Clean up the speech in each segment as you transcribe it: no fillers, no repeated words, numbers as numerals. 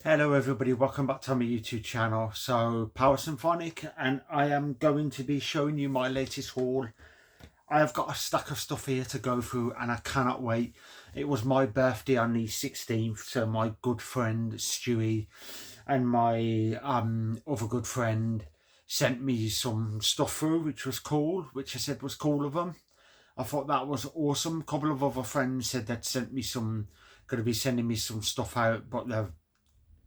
Hello everybody, welcome back to my YouTube channel. So Power Symphonic, and I am going to be showing you my latest haul. I have got a stack of stuff here to go through and I cannot wait. It was my birthday on the 16th, so my good friend Stewie and my other good friend sent me some stuff through, which was cool, which I said was cool of them. I thought that was awesome. A couple of other friends said they'd sent me some, going to be sending me some stuff out, but they've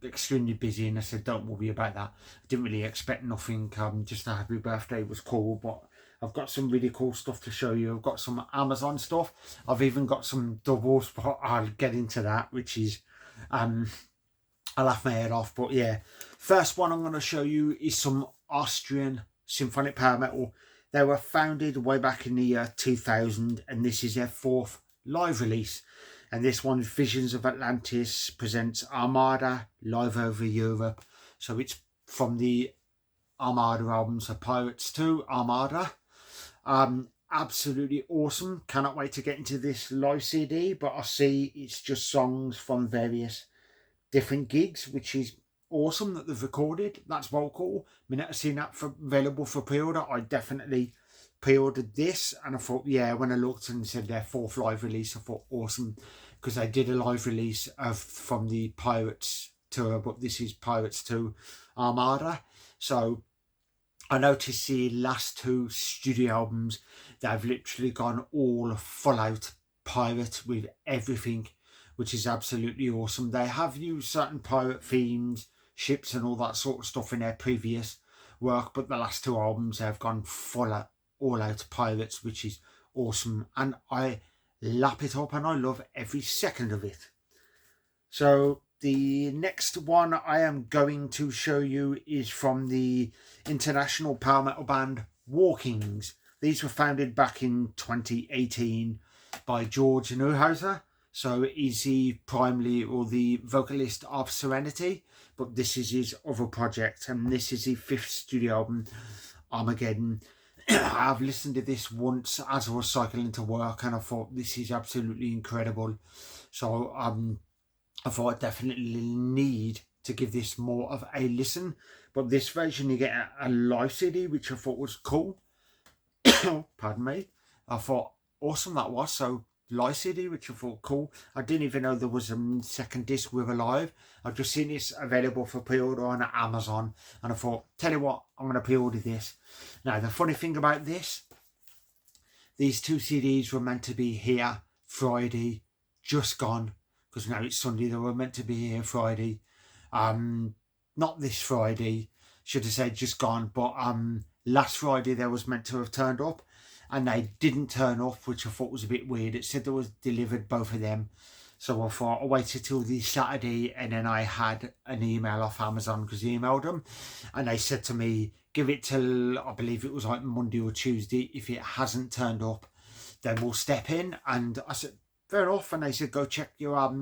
extremely busy, and I said don't worry about that. I didn't really expect nothing. Just a happy birthday was cool, but I've got some really cool stuff to show you. I've got some Amazon stuff. I've even got some doubles, but I'll get into that, which is I'll laugh my head off. But yeah, first one I'm going to show you is some Austrian symphonic power metal. They were founded way back in the year 2000, and this is their fourth live release. And this one, Visions of Atlantis, presents Armada live over Europe. So it's from the Armada album, so Pirates 2, Armada. Absolutely awesome. Cannot wait to get into this live CD, but I see it's just songs from various different gigs, which is awesome that they've recorded. That's well cool. Minute I've seen that available for pre-order, I definitely pre-ordered this, and I thought, yeah, when I looked and said their fourth live release, I thought awesome, because they did a live release from the Pirates tour, but this is Pirates 2 Armada. So I noticed the last two studio albums, they've literally gone all full out pirate with everything, which is absolutely awesome. They have used certain pirate themes, ships and all that sort of stuff in their previous work, but the last two albums they've gone full out, all out pirates, which is awesome, and I lap it up and I love every second of it. So the next one I am going to show you is from the international power metal band Walkings. These were founded back in 2018 by George Neuhauser. So he's the primarily or the vocalist of Serenity, but this is his other project, and this is the fifth studio album, Armageddon. I've listened to this once as I was cycling to work, and I thought this is absolutely incredible. So I thought I definitely need to give this more of a listen. But this version you get a live CD, which I thought was cool. Pardon me. I thought awesome that was. So live CD, which I thought cool. I didn't even know there was a second disc with a live. I've just seen this available for pre-order on Amazon, and I thought, tell you what, I'm going to pre-order this. Now the funny thing about this, these two CDs were meant to be here Friday, just gone, because now it's Sunday. They were meant to be here Friday, not this Friday, should have said just gone, but last Friday they was meant to have turned up, and they didn't turn up, which I thought was a bit weird. It said they was delivered, both of them. So I thought I waited till the Saturday, and then I had an email off Amazon, because I emailed them, and they said to me, give it till, I believe it was like Monday or Tuesday. If it hasn't turned up, then we'll step in. And I said, fair enough. And they said, go check your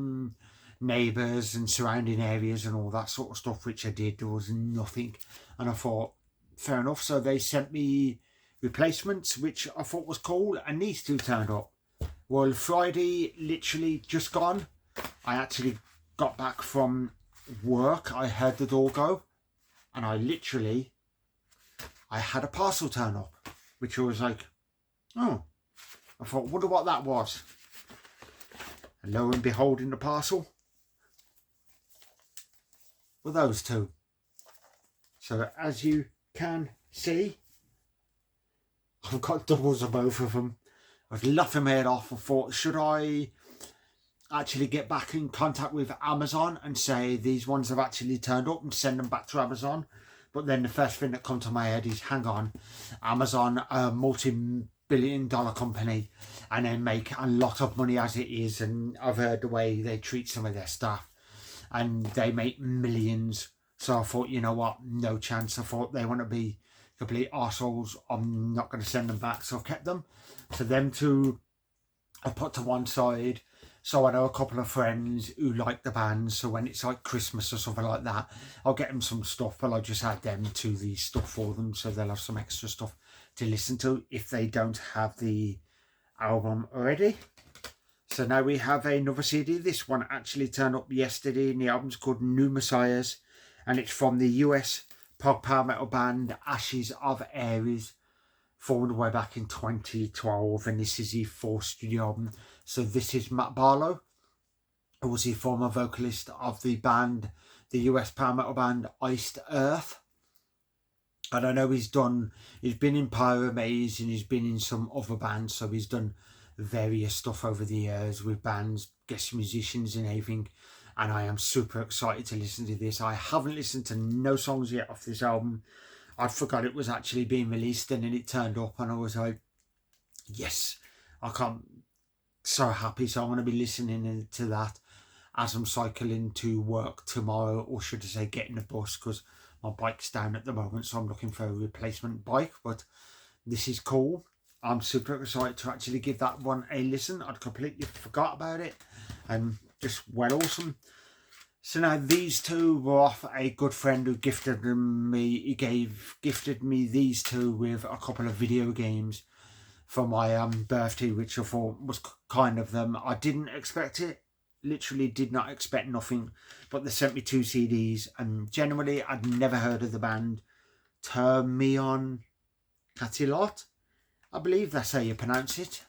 neighbours and surrounding areas and all that sort of stuff, which I did. There was nothing. And I thought, fair enough. So they sent me replacements, which I thought was cool, and these two turned up. Well, Friday, literally just gone, I actually got back from work. I heard the door go, and I had a parcel turn up, which I was like, oh, I thought, wonder what that was. And lo and behold, in the parcel were those two. So as you can see, I've got doubles of both of them. I was laughing my head off. I thought, should I actually get back in contact with Amazon and say these ones have actually turned up and send them back to Amazon? But then the first thing that come to my head is, hang on, Amazon, a multi-billion-dollar company, and they make a lot of money as it is, and I've heard the way they treat some of their staff, and they make millions. So I thought, you know what, no chance. I thought they want to be complete arseholes. I'm not going to send them back, so I've kept them. So them two I put to one side. So I know a couple of friends who like the band, so when it's like Christmas or something like that, I'll get them some stuff, but I'll just add them to the stuff for them, so they'll have some extra stuff to listen to if they don't have the album already. So now we have another CD. This one actually turned up yesterday, and the album's called New Messiahs, and it's from the US prog power metal band Ashes of Ares, formed way back in 2012, and this is the fourth studio album. So this is Matt Barlow, who was the former vocalist of the band, the US power metal band Iced Earth. And I know he's been in Pyromaze and he's been in some other bands, so he's done various stuff over the years with bands, guest musicians and everything. And I am super excited to listen to this. I haven't listened to no songs yet off this album. I forgot it was actually being released, and then it turned up and I was like, yes, I can't, so happy. So I'm going to be listening to that as I'm cycling to work tomorrow, or should I say getting a bus, because my bike's down at the moment, so I'm looking for a replacement bike. But this is cool. I'm super excited to actually give that one a listen. I'd completely forgot about it, and just well awesome. So now these two were off a good friend who gifted me. He gifted me these two with a couple of video games for my birthday, which I thought was kind of them. I didn't expect it. Literally did not expect nothing, but they sent me 2 CDs, and generally I'd never heard of the band Termion Catilot. I believe that's how you pronounce it.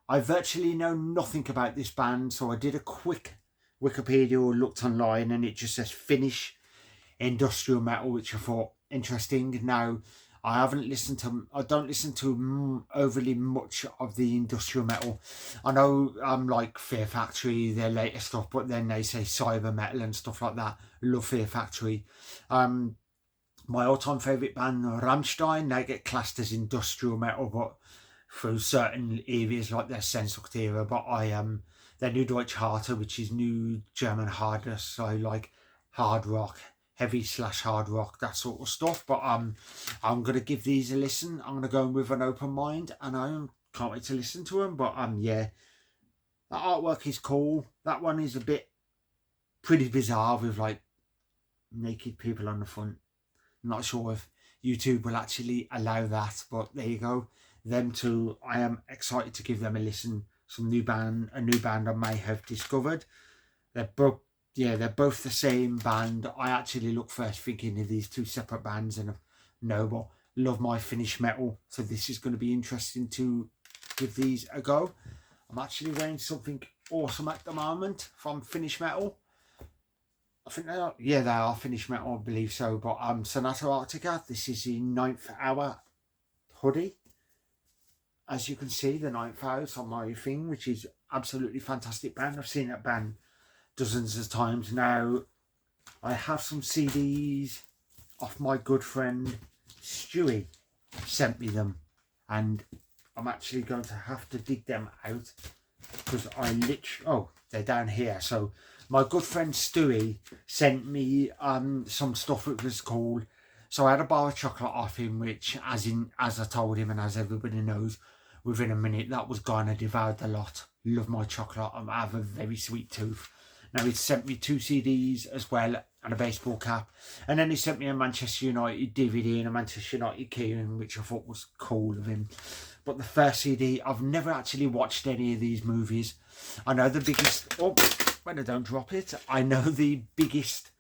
I virtually know nothing about this band, so I did a quick Wikipedia or looked online, and it just says Finnish industrial metal, which I thought interesting. Now, I don't listen to overly much of the industrial metal. I know like Fear Factory, their latest stuff, but then they say cyber metal and stuff like that. Love Fear Factory. My all-time favourite band, Rammstein, they get classed as industrial metal, but through certain areas like their Sehnsucht era. But their New Deutsche Harte, which is new German hardness, so like hard rock, heavy/hard rock, that sort of stuff. But I'm going to give these a listen. I'm going to go in with an open mind, and I can't wait to listen to them. But yeah, the artwork is cool. That one is a bit pretty bizarre with like naked people on the front. I'm not sure if YouTube will actually allow that, but there you go. Them two, I am excited to give them a listen. A new band I may have discovered. They're both the same band. I actually look first thinking of these two separate bands, and no, but love my Finnish metal, so this is going to be interesting to give these a go. I'm actually wearing something awesome at the moment from Finnish metal. I think they are Finnish metal, I believe so. But Sonata Arctica, this is the 9th Hour hoodie. As you can see, the 9th Hour is on my thing, which is absolutely fantastic band. I've seen that band dozens of times now. I have some CDs off my good friend Stewie. Sent me them, and I'm actually going to have to dig them out, because they're down here. So my good friend Stewie sent me some stuff that was called, so I had a bar of chocolate off him, which as I told him, and as everybody knows, within a minute that was gone. I devoured a lot. Love my chocolate. I have a very sweet tooth. Now he sent me 2 CDs as well, and a baseball cap, and then he sent me a Manchester United DVD and a Manchester United keyring, which I thought was cool of him. But the first CD, I've never actually watched any of these movies. I know the biggest, when I don't drop it, I know the biggest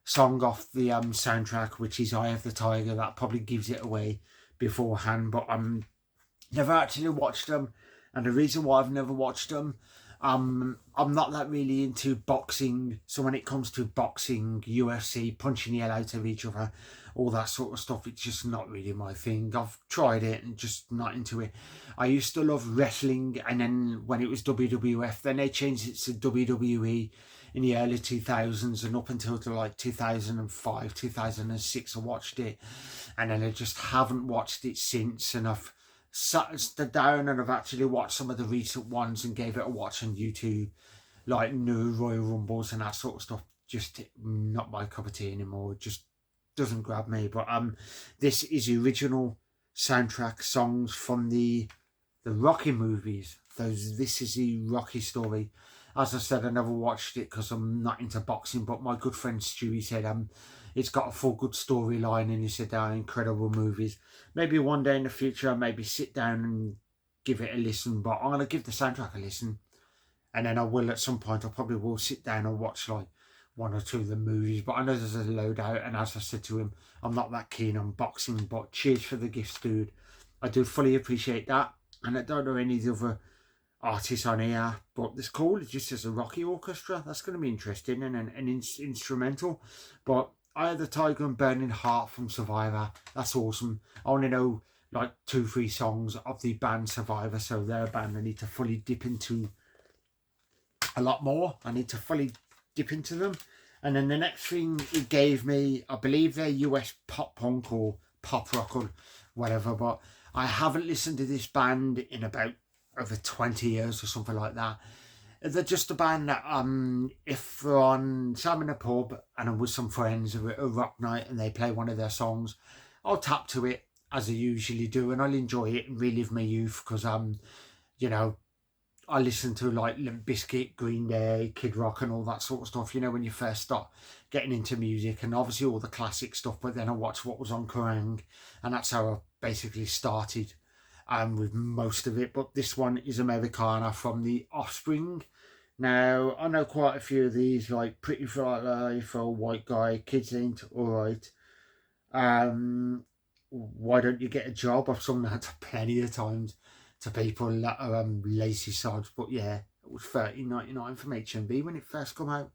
song off the soundtrack, which is Eye of the Tiger. That probably gives it away beforehand, but never actually watched them. And the reason why I've never watched them, I'm not that really into boxing. So when it comes to boxing, UFC, punching the hell out of each other, all that sort of stuff, it's just not really my thing. I've tried it and just not into it. I used to love wrestling, and then when it was WWF, then they changed it to WWE in the early 2000s, and up until like 2005, 2006 I watched it, and then I just haven't watched it since. And I've sat down and I've actually watched some of the recent ones and gave it a watch on YouTube, like new Royal Rumbles and that sort of stuff. Just not my cup of tea anymore. Just doesn't grab me. But this is the original soundtrack songs from the Rocky movies. This is the Rocky story. As I said, I never watched it because I'm not into boxing, but my good friend Stewie said it's got a full good storyline, and he said they're incredible movies. Maybe one day in the future I'll maybe sit down and give it a listen, but I'm going to give the soundtrack a listen. And then I will at some point, I probably will sit down and watch like one or two of the movies. But I know there's a load out. And as I said to him, I'm not that keen on boxing. But cheers for the gifts, dude. I do fully appreciate that. And I don't know any of the other artists on here. But it's cool. It just says a Rocky Orchestra. That's going to be interesting. And an instrumental. But Eye of the Tiger and Burning Heart from Survivor. That's awesome. I only know like 2-3 songs of the band Survivor. So they're a band I need to fully dip into a lot more. I need to fully dip into them. And then the next thing it gave me, I believe they're US pop punk or pop rock or whatever, but I haven't listened to this band in about over 20 years or something like that. They're just a band that if we're on, say I'm in a pub and I'm with some friends at a rock night and they play one of their songs, I'll tap to it as I usually do, and I'll enjoy it and relive my youth, because you know, I listen to like Limp Bizkit, Green Day, Kid Rock and all that sort of stuff, you know, when you first start getting into music, and obviously all the classic stuff, but then I watched what was on Kerrang, and that's how I basically started with most of it. But this one is Americana from The Offspring. Now, I know quite a few of these, like Pretty Fly Life or White Guy, Kids Ain't Alright. Why Don't You Get a Job? I've sung that plenty of times to people that are lazy sods. But yeah, it was $13.99 from HMV when it first come out.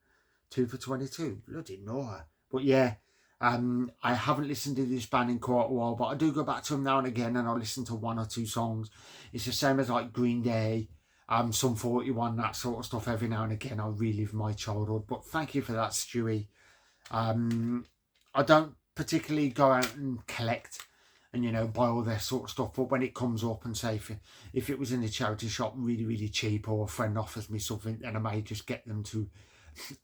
2 for $22. Bloody Nora. But yeah, I haven't listened to this band in quite a while, but I do go back to them now and again, and I'll listen to 1 or 2 songs. It's the same as like Green Day, Sum 41, that sort of stuff. Every now and again I'll relive my childhood. But thank you for that, Stewie. I don't particularly go out and collect and, you know, buy all their sort of stuff, but when it comes up, and say if it was in a charity shop really cheap, or a friend offers me something, then I may just get them to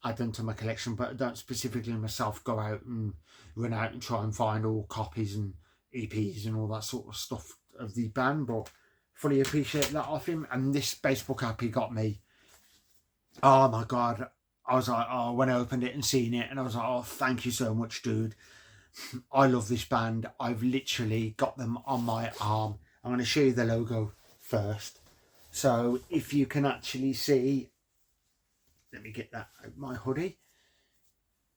add them to my collection. But I don't specifically myself go out and run out and try and find all copies and EPs and all that sort of stuff of the band. But fully appreciate that off him. And this Facebook app he got me, oh my god, I was like, oh, when I opened it and seen it, and I was like, oh, thank you so much, dude. I love this band. I've literally got them on my arm. I'm going to show you the logo first. So if you can actually see, let me get that out my hoodie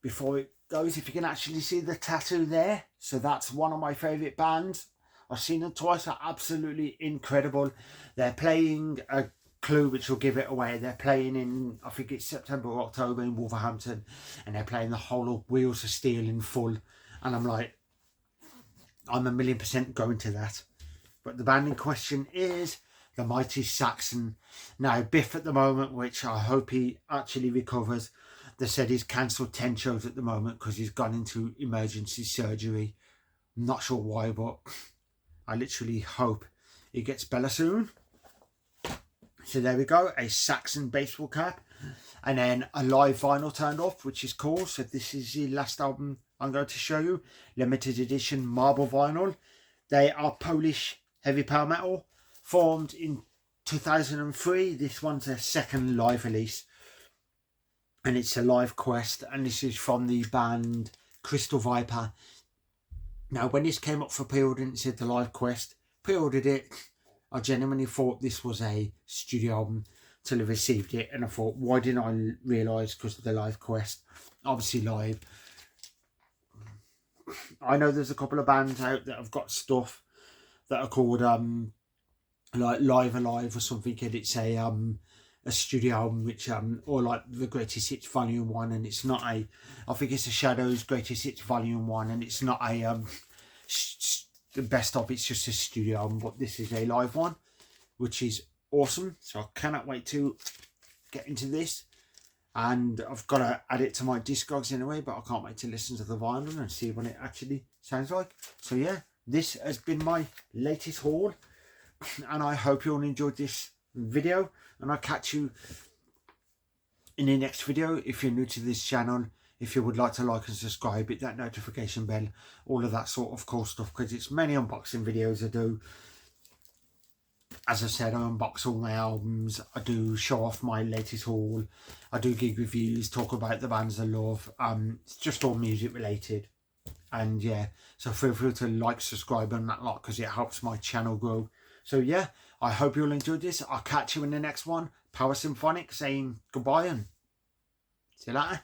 before it goes. If you can actually see the tattoo there. So that's one of my favourite bands. I've seen them twice. They're absolutely incredible. They're playing a clue which will give it away. They're playing in, I think it's September or October in Wolverhampton, and they're playing the whole of Wheels of Steel in full. And I'm like, I'm 1,000,000% going to that. But the band in question is the Mighty Saxon. Now, Biff at the moment, which I hope he actually recovers, they said he's cancelled 10 shows at the moment because he's gone into emergency surgery. I'm not sure why, but I literally hope he gets better soon. So there we go, a Saxon baseball cap. And then a live vinyl turned off, which is cool. So this is the last album I'm going to show you. Limited edition marble vinyl. They are Polish heavy power metal, formed in 2003. This one's their second live release, and it's a live quest, and this is from the band Crystal Viper. Now, when this came up for pre-order and it said the live quest, pre-ordered it. I genuinely thought this was a studio album till I received it, and I thought, why didn't I realise? Because of the live quest, obviously live. I know there's a couple of bands out that have got stuff that are called like Live Alive or something, and it's a studio album, which or like the Greatest Hits Volume 1, and it's not a, I think it's a Shadows Greatest Hits Volume 1, and it's not a the best of, it's just a studio album. But this is a live one, which is awesome. So I cannot wait to get into this, and I've got to add it to my Discogs anyway, but I can't wait to listen to the vinyl and see what it actually sounds like. So yeah, this has been my latest haul, and I hope you all enjoyed this video, and I'll catch you in the next video. If you're new to this channel, if you would like to like and subscribe, hit that notification bell, all of that sort of cool stuff, because it's many unboxing videos I do. As I said, I unbox all my albums, I do show off my latest haul, I do gig reviews, talk about the bands I love. It's just all music related. And yeah, so feel free to like, subscribe and that lot, because it helps my channel grow. So yeah, I hope you'll enjoy this. I'll catch you in the next one. Power Symphonic saying goodbye and see you later.